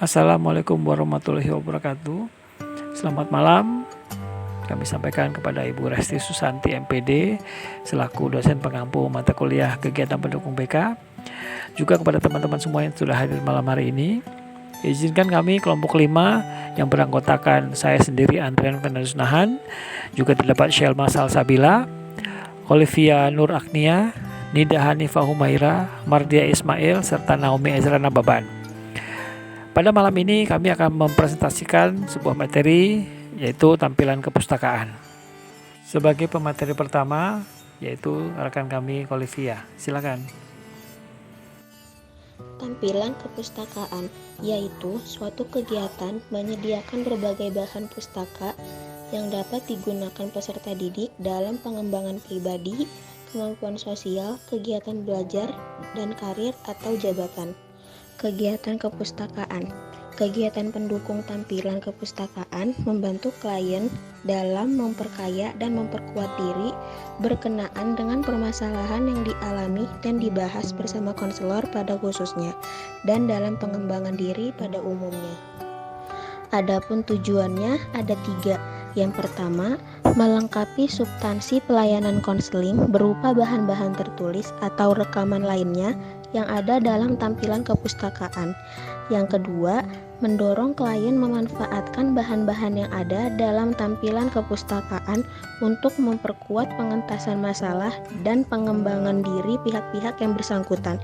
Assalamualaikum warahmatullahi wabarakatuh. Selamat malam. Kami sampaikan kepada Ibu Resti Susanti MPD selaku dosen pengampu mata kuliah kegiatan pendukung BK, juga kepada teman-teman semua yang sudah hadir malam hari ini. Izinkan kami kelompok 5 yang beranggotakan saya sendiri Andrian Fernandusnahan, juga terdapat Shelma Salsabila, Olivia Nur Agnia, Nida Hanifah Humaira, Mardia Ismail, serta Naomi Ezra Nababan. Pada malam ini kami akan mempresentasikan sebuah materi, yaitu tampilan kepustakaan. Sebagai pemateri pertama, yaitu rekan kami Olivia. Silakan. Tampilan kepustakaan yaitu suatu kegiatan menyediakan berbagai bahan pustaka yang dapat digunakan peserta didik dalam pengembangan pribadi, kemampuan sosial, kegiatan belajar, dan karir atau jabatan. Kegiatan kepustakaan. Kegiatan pendukung tampilan kepustakaan membantu klien dalam memperkaya dan memperkuat diri berkenaan dengan permasalahan yang dialami dan dibahas bersama konselor pada khususnya dan dalam pengembangan diri pada umumnya. Adapun tujuannya ada 3. Yang pertama, melengkapi substansi pelayanan konseling berupa bahan-bahan tertulis atau rekaman lainnya yang ada dalam tampilan kepustakaan. Yang kedua, mendorong klien memanfaatkan bahan-bahan yang ada dalam tampilan kepustakaan untuk memperkuat pengentasan masalah dan pengembangan diri pihak-pihak yang bersangkutan.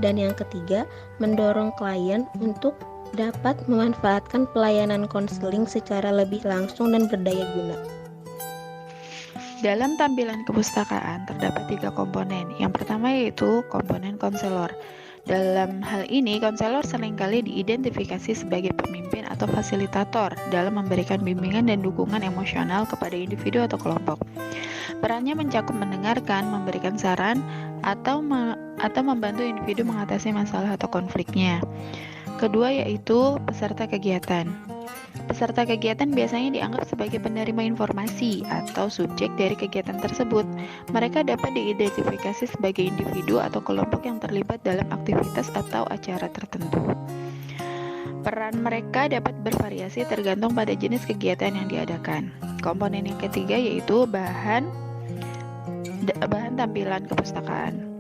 Dan yang ketiga, mendorong klien untuk dapat memanfaatkan pelayanan konseling secara lebih langsung dan berdaya guna. Dalam tampilan kepustakaan terdapat 3 komponen. Yang pertama yaitu komponen konselor. Dalam hal ini, konselor seringkali diidentifikasi sebagai pemimpin atau fasilitator dalam memberikan bimbingan dan dukungan emosional kepada individu atau kelompok. Perannya mencakup mendengarkan, memberikan saran, atau membantu individu mengatasi masalah atau konfliknya. Kedua yaitu peserta kegiatan. Peserta kegiatan biasanya dianggap sebagai penerima informasi atau subjek dari kegiatan tersebut. Mereka dapat diidentifikasi sebagai individu atau kelompok yang terlibat dalam aktivitas atau acara tertentu. Peran mereka dapat bervariasi tergantung pada jenis kegiatan yang diadakan. Komponen yang ketiga yaitu bahan tampilan kepustakaan.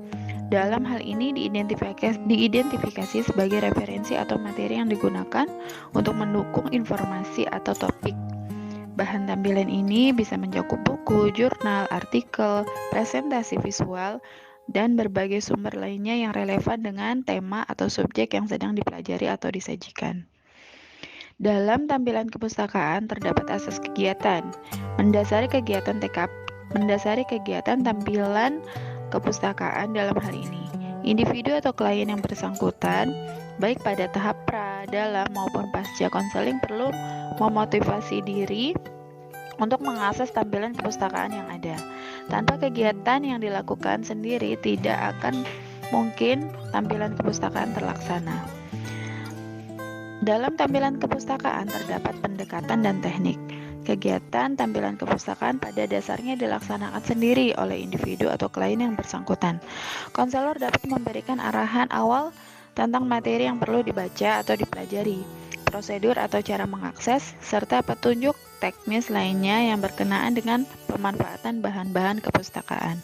Dalam hal ini diidentifikasi sebagai referensi atau materi yang digunakan untuk mendukung informasi atau topik. Bahan tampilan ini bisa mencakup buku, jurnal, artikel, presentasi visual, dan berbagai sumber lainnya yang relevan dengan tema atau subjek yang sedang dipelajari atau disajikan. Dalam tampilan kepustakaan terdapat asas kegiatan. Mendasari kegiatan tampilan kepustakaan dalam hal ini, individu atau klien yang bersangkutan, baik pada tahap pra, dalam, maupun pasca konseling perlu memotivasi diri untuk mengakses tampilan kepustakaan yang ada. Tanpa kegiatan yang dilakukan sendiri, tidak akan mungkin tampilan kepustakaan terlaksana. Dalam tampilan kepustakaan terdapat pendekatan dan teknik. Kegiatan tampilan kepustakaan pada dasarnya dilaksanakan sendiri oleh individu atau klien yang bersangkutan. Konselor dapat memberikan arahan awal tentang materi yang perlu dibaca atau dipelajari, prosedur atau cara mengakses, serta petunjuk teknis lainnya yang berkenaan dengan pemanfaatan bahan-bahan kepustakaan.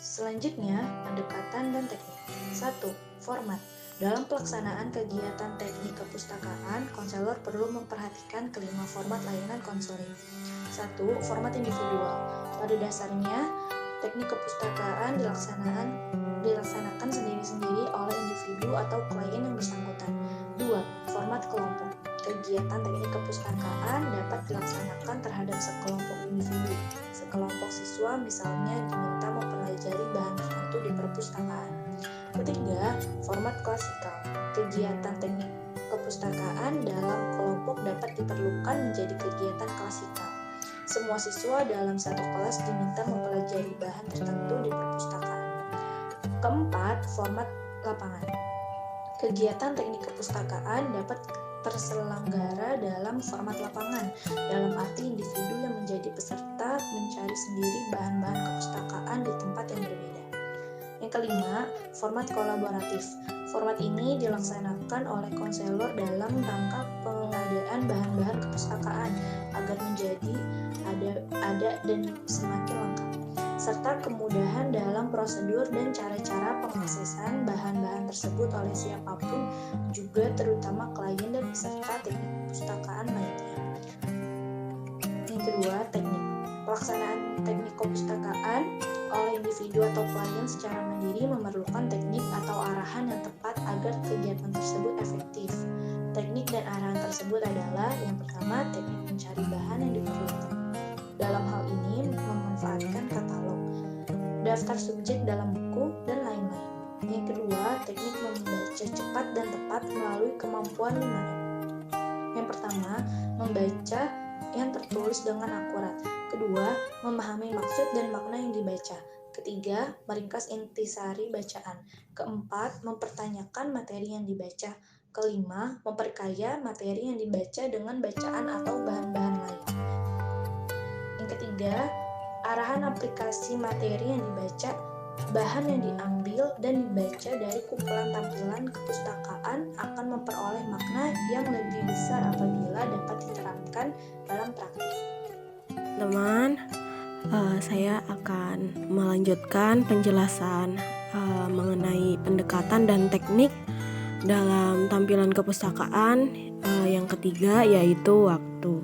Selanjutnya, pendekatan dan teknik. 1. Format. Dalam pelaksanaan kegiatan teknik kepustakaan, konselor perlu memperhatikan kelima format layanan konseling. 1. Format individual. Pada dasarnya, teknik kepustakaan dilaksanakan sendiri-sendiri oleh individu atau klien yang bersangkutan. 2. Format kelompok. Kegiatan teknik kepustakaan dapat dilaksanakan terhadap sekelompok individu. Sekelompok siswa misalnya diminta mempelajari bahan tertentu di perpustakaan. Ketiga, format klasikal. Kegiatan teknik kepustakaan dalam kelompok dapat diperlukan menjadi kegiatan klasikal. Semua siswa dalam satu kelas diminta mempelajari bahan tertentu di perpustakaan. Keempat, format lapangan. Kegiatan teknik kepustakaan dapat terselenggara dalam format lapangan, dalam arti individu yang menjadi peserta mencari sendiri bahan-bahan kepustakaan di tempat yang berbeda. Yang kelima, format kolaboratif. Format ini dilaksanakan oleh konselor dalam rangka pengadaan bahan-bahan kepustakaan agar menjadi ada dan semakin lengkap, serta kemudahan dalam prosedur dan cara-cara pengaksesan bahan-bahan tersebut oleh siapapun, juga terutama klien dan peserta teknik perpustakaan lainnya. Yang kedua, teknik. Pelaksanaan teknik kepustakaan oleh individu atau klien secara mandiri memerlukan teknik atau arahan yang tepat agar kegiatan tersebut efektif. Teknik dan arahan tersebut adalah yang pertama, teknik mencari bahan yang diperlukan. Dalam hal ini memanfaatkan katalog, daftar subjek dalam buku, dan lain-lain. Yang kedua, teknik membaca cepat dan tepat melalui kemampuan 5M. Yang pertama, membaca yang tertulis dengan akurat. Kedua, memahami maksud dan makna yang dibaca. Ketiga, meringkas intisari bacaan. Keempat, mempertanyakan materi yang dibaca. Kelima, memperkaya materi yang dibaca dengan bacaan atau bahan-bahan lain. Yang ketiga, arahan aplikasi materi yang dibaca, bahan yang diambil dan dibaca dari kumpulan tampilan kepustakaan akan memperoleh makna yang lebih besar apabila dapat diterapkan dalam praktik. Teman, saya akan melanjutkan penjelasan mengenai pendekatan dan teknik dalam tampilan kepustakaan yang ketiga, yaitu waktu.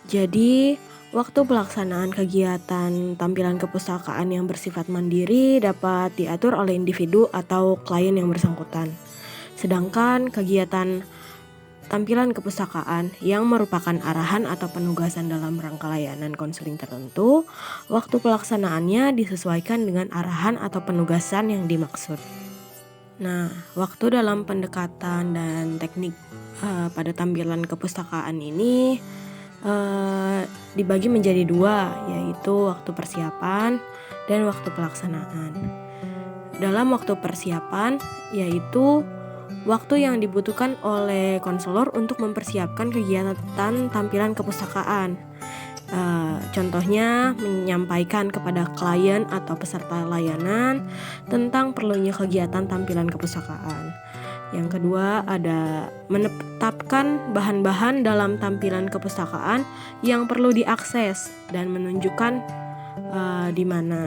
Jadi, waktu pelaksanaan kegiatan tampilan kepustakaan yang bersifat mandiri dapat diatur oleh individu atau klien yang bersangkutan. Sedangkan kegiatan tampilan kepustakaan yang merupakan arahan atau penugasan dalam rangka layanan konseling tertentu, waktu pelaksanaannya disesuaikan dengan arahan atau penugasan yang dimaksud. Nah, waktu dalam pendekatan dan teknik pada tampilan kepustakaan ini dibagi menjadi dua, yaitu waktu persiapan dan waktu pelaksanaan. Dalam waktu persiapan, yaitu waktu yang dibutuhkan oleh konselor untuk mempersiapkan kegiatan tampilan kepustakaan. Contohnya menyampaikan kepada klien atau peserta layanan tentang perlunya kegiatan tampilan kepustakaan. Yang kedua ada menetapkan bahan-bahan dalam tampilan kepustakaan yang perlu diakses dan menunjukkan di mana.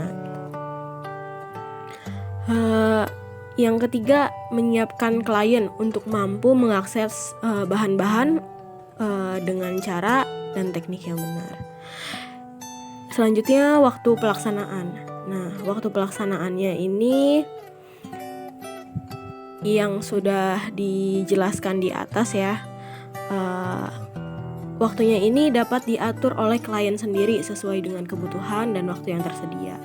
Yang ketiga, menyiapkan klien untuk mampu mengakses bahan-bahan dengan cara dan teknik yang benar. Selanjutnya, waktu pelaksanaan. Nah, waktu pelaksanaannya ini yang sudah dijelaskan di atas ya. Waktunya ini dapat diatur oleh klien sendiri sesuai dengan kebutuhan dan waktu yang tersedia.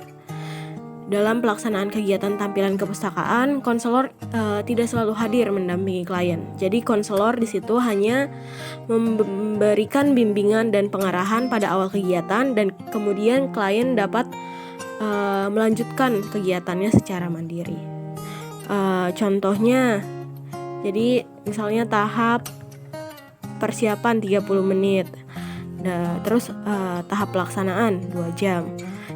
Dalam pelaksanaan kegiatan tampilan kepustakaan, konselor tidak selalu hadir mendampingi klien. Jadi konselor di situ hanya memberikan bimbingan dan pengarahan pada awal kegiatan dan kemudian klien dapat melanjutkan kegiatannya secara mandiri. Contohnya, jadi misalnya tahap persiapan 30 menit, terus tahap pelaksanaan 2 jam.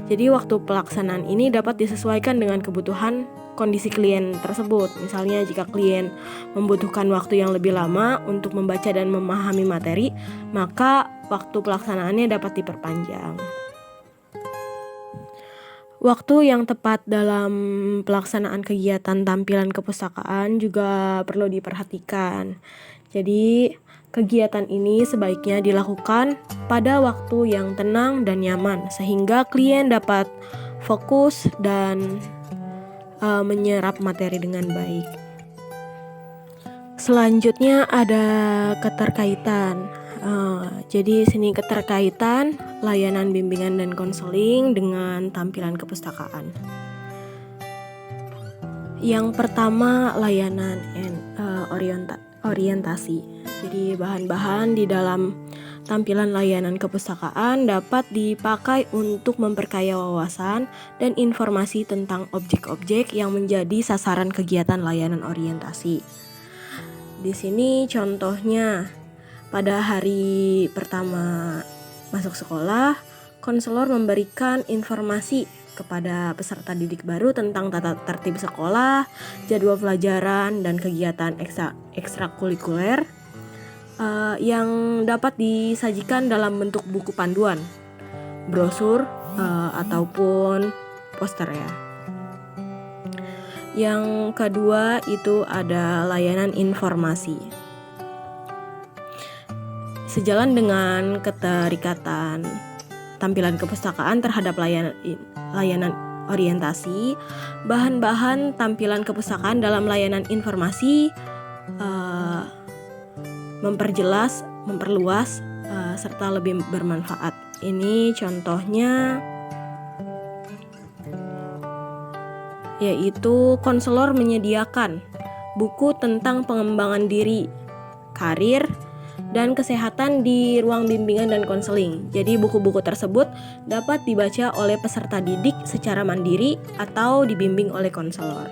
Jadi waktu pelaksanaan ini dapat disesuaikan dengan kebutuhan kondisi klien tersebut. Misalnya jika klien membutuhkan waktu yang lebih lama untuk membaca dan memahami materi, maka waktu pelaksanaannya dapat diperpanjang. Waktu yang tepat dalam pelaksanaan kegiatan tampilan kepustakaan juga perlu diperhatikan. Jadi kegiatan ini sebaiknya dilakukan pada waktu yang tenang dan nyaman sehingga klien dapat fokus dan menyerap materi dengan baik. Selanjutnya ada keterkaitan. Jadi sini keterkaitan layanan bimbingan dan konseling dengan tampilan kepustakaan. Yang pertama layanan orientasi. Jadi bahan-bahan di dalam tampilan layanan kepustakaan dapat dipakai untuk memperkaya wawasan dan informasi tentang objek-objek yang menjadi sasaran kegiatan layanan orientasi. Di sini contohnya pada hari pertama masuk sekolah, konselor memberikan informasi kepada peserta didik baru tentang tata tertib sekolah, jadwal pelajaran, dan kegiatan ekstrakurikuler yang dapat disajikan dalam bentuk buku panduan, brosur, ataupun poster ya. Yang kedua itu ada layanan informasi. Sejalan dengan keterikatan tampilan kepustakaan terhadap layanan orientasi, bahan-bahan tampilan kepustakaan dalam layanan informasi memperjelas, memperluas, serta lebih bermanfaat. Ini contohnya yaitu konselor menyediakan buku tentang pengembangan diri, karir, dan kesehatan di ruang bimbingan dan konseling. Jadi buku-buku tersebut dapat dibaca oleh peserta didik secara mandiri atau dibimbing oleh konselor.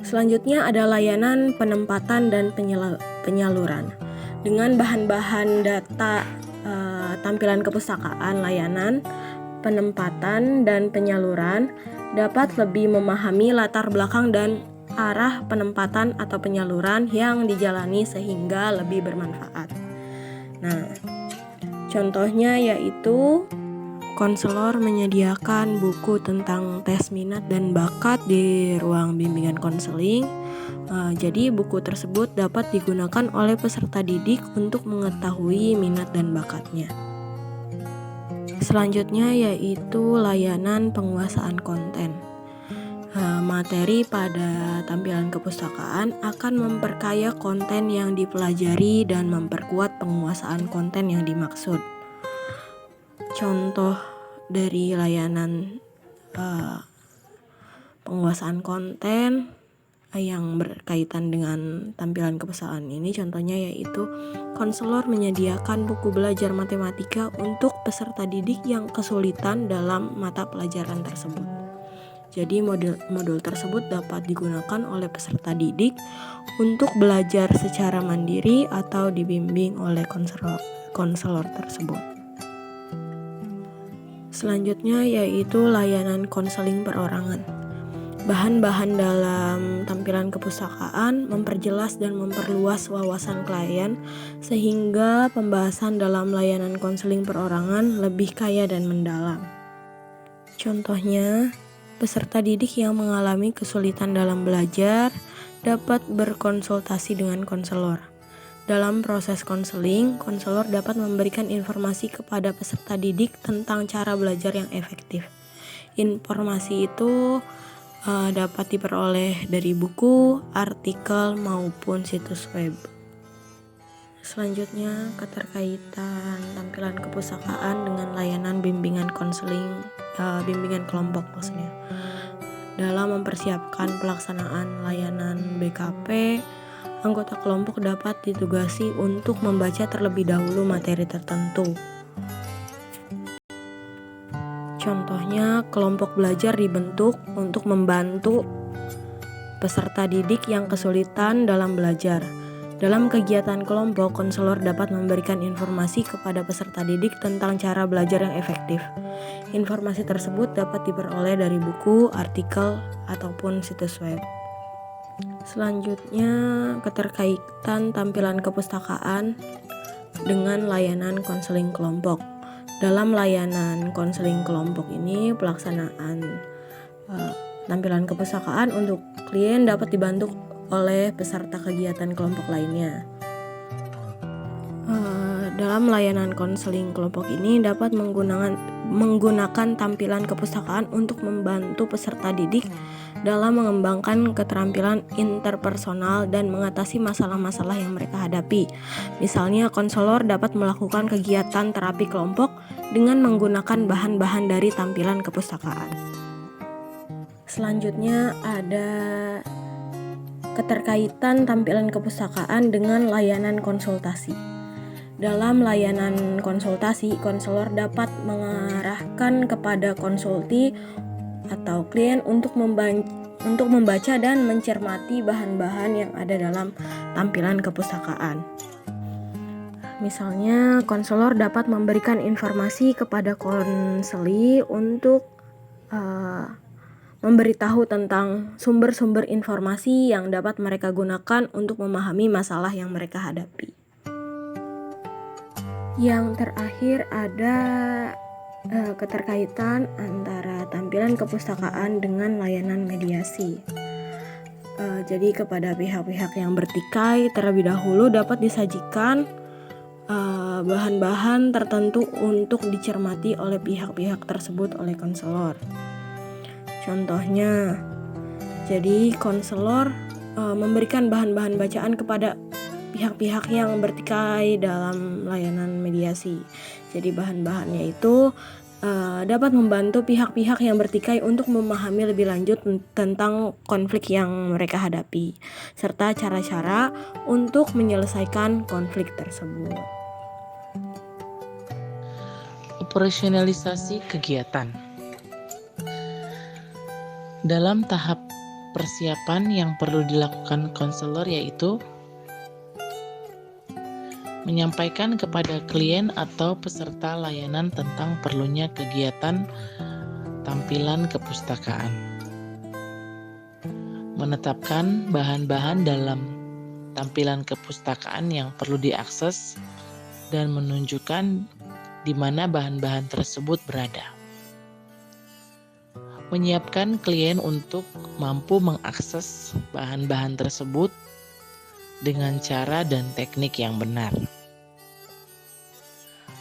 Selanjutnya ada layanan penempatan dan penyaluran. Dengan bahan-bahan data tampilan kepustakaan, layanan penempatan dan penyaluran dapat lebih memahami latar belakang dan arah penempatan atau penyaluran yang dijalani sehingga lebih bermanfaat. Nah, contohnya yaitu konselor menyediakan buku tentang tes minat dan bakat di ruang bimbingan konseling. Jadi buku tersebut dapat digunakan oleh peserta didik untuk mengetahui minat dan bakatnya. Selanjutnya yaitu layanan penguasaan konten. Materi pada tampilan kepustakaan akan memperkaya konten yang dipelajari dan memperkuat penguasaan konten yang dimaksud. Contoh dari layanan penguasaan konten yang berkaitan dengan tampilan kepustakaan ini contohnya yaitu konselor menyediakan buku belajar matematika untuk peserta didik yang kesulitan dalam mata pelajaran tersebut. Jadi modul tersebut dapat digunakan oleh peserta didik untuk belajar secara mandiri atau dibimbing oleh konselor tersebut. Selanjutnya yaitu layanan konseling perorangan. Bahan-bahan dalam tampilan kepustakaan memperjelas dan memperluas wawasan klien sehingga pembahasan dalam layanan konseling perorangan lebih kaya dan mendalam. Contohnya, peserta didik yang mengalami kesulitan dalam belajar dapat berkonsultasi dengan konselor. Dalam proses konseling, konselor dapat memberikan informasi kepada peserta didik tentang cara belajar yang efektif. Informasi itu dapat diperoleh dari buku, artikel, maupun situs web. Selanjutnya, keterkaitan tampilan kepustakaan dengan layanan bimbingan konseling, bimbingan kelompok maksudnya. Dalam mempersiapkan pelaksanaan layanan BKP, anggota kelompok dapat ditugasi untuk membaca terlebih dahulu materi tertentu. Contohnya, kelompok belajar dibentuk untuk membantu peserta didik yang kesulitan dalam belajar. Dalam kegiatan kelompok, konselor dapat memberikan informasi kepada peserta didik tentang cara belajar yang efektif. Informasi tersebut dapat diperoleh dari buku, artikel, ataupun situs web. Selanjutnya, keterkaitan tampilan kepustakaan dengan layanan konseling kelompok. Dalam layanan konseling kelompok ini, pelaksanaan tampilan kepustakaan untuk klien dapat dibantu oleh peserta kegiatan kelompok lainnya. Dalam layanan konseling kelompok ini dapat menggunakan tampilan kepustakaan untuk membantu peserta didik dalam mengembangkan keterampilan interpersonal dan mengatasi masalah-masalah yang mereka hadapi. Misalnya, konselor dapat melakukan kegiatan terapi kelompok dengan menggunakan bahan-bahan dari tampilan kepustakaan. Selanjutnya ada keterkaitan tampilan kepustakaan dengan layanan konsultasi. Dalam layanan konsultasi, konselor dapat mengarahkan kepada konsulti atau klien untuk membaca dan mencermati bahan-bahan yang ada dalam tampilan kepustakaan. Misalnya, konselor dapat memberikan informasi kepada konseli untuk memberitahu tentang sumber-sumber informasi yang dapat mereka gunakan untuk memahami masalah yang mereka hadapi. Yang terakhir ada keterkaitan antara tampilan kepustakaan dengan layanan mediasi. Jadi kepada pihak-pihak yang bertikai terlebih dahulu dapat disajikan bahan-bahan tertentu untuk dicermati oleh pihak-pihak tersebut oleh konselor. Contohnya, jadi konselor memberikan bahan-bahan bacaan kepada pihak-pihak yang bertikai dalam layanan mediasi. Jadi bahan-bahannya itu dapat membantu pihak-pihak yang bertikai untuk memahami lebih lanjut tentang konflik yang mereka hadapi, serta cara-cara untuk menyelesaikan konflik tersebut. Operasionalisasi kegiatan. Dalam tahap persiapan yang perlu dilakukan konselor yaitu menyampaikan kepada klien atau peserta layanan tentang perlunya kegiatan tampilan kepustakaan, menetapkan bahan-bahan dalam tampilan kepustakaan yang perlu diakses dan menunjukkan di mana bahan-bahan tersebut berada. Menyiapkan klien untuk mampu mengakses bahan-bahan tersebut dengan cara dan teknik yang benar.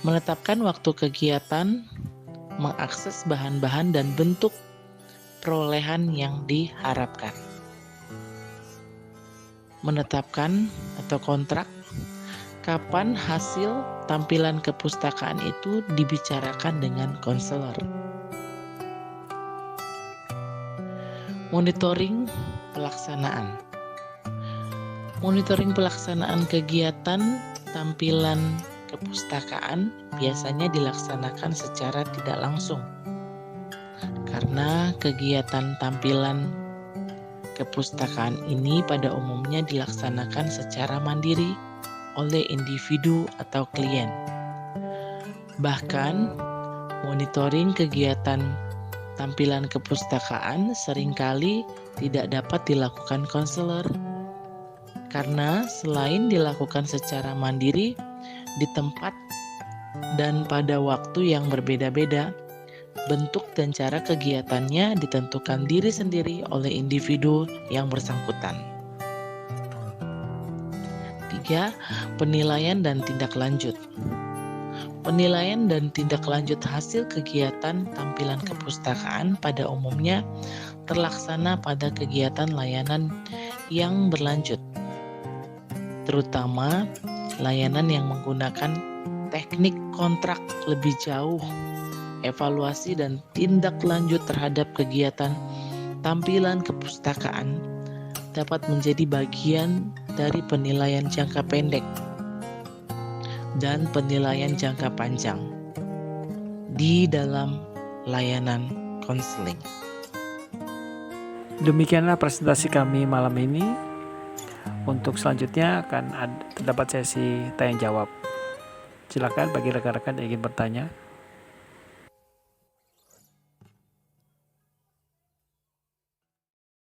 Menetapkan waktu kegiatan, mengakses bahan-bahan dan bentuk perolehan yang diharapkan. Menetapkan atau kontrak kapan hasil tampilan kepustakaan itu dibicarakan dengan konselor. Monitoring pelaksanaan. Monitoring pelaksanaan kegiatan tampilan kepustakaan biasanya dilaksanakan secara tidak langsung. Karena kegiatan tampilan kepustakaan ini pada umumnya dilaksanakan secara mandiri oleh individu atau klien. Bahkan, monitoring kegiatan tampilan kepustakaan seringkali tidak dapat dilakukan konselor karena selain dilakukan secara mandiri di tempat dan pada waktu yang berbeda-beda, bentuk dan cara kegiatannya ditentukan diri sendiri oleh individu yang bersangkutan. 3. Penilaian dan tindak lanjut. Penilaian dan tindak lanjut hasil kegiatan tampilan kepustakaan pada umumnya terlaksana pada kegiatan layanan yang berlanjut, terutama layanan yang menggunakan teknik kontrak lebih jauh. Evaluasi dan tindak lanjut terhadap kegiatan tampilan kepustakaan dapat menjadi bagian dari penilaian jangka pendek dan penilaian jangka panjang di dalam layanan konseling. Demikianlah presentasi kami malam ini. Untuk selanjutnya akan terdapat sesi tanya jawab. Silakan bagi rekan-rekan yang ingin bertanya.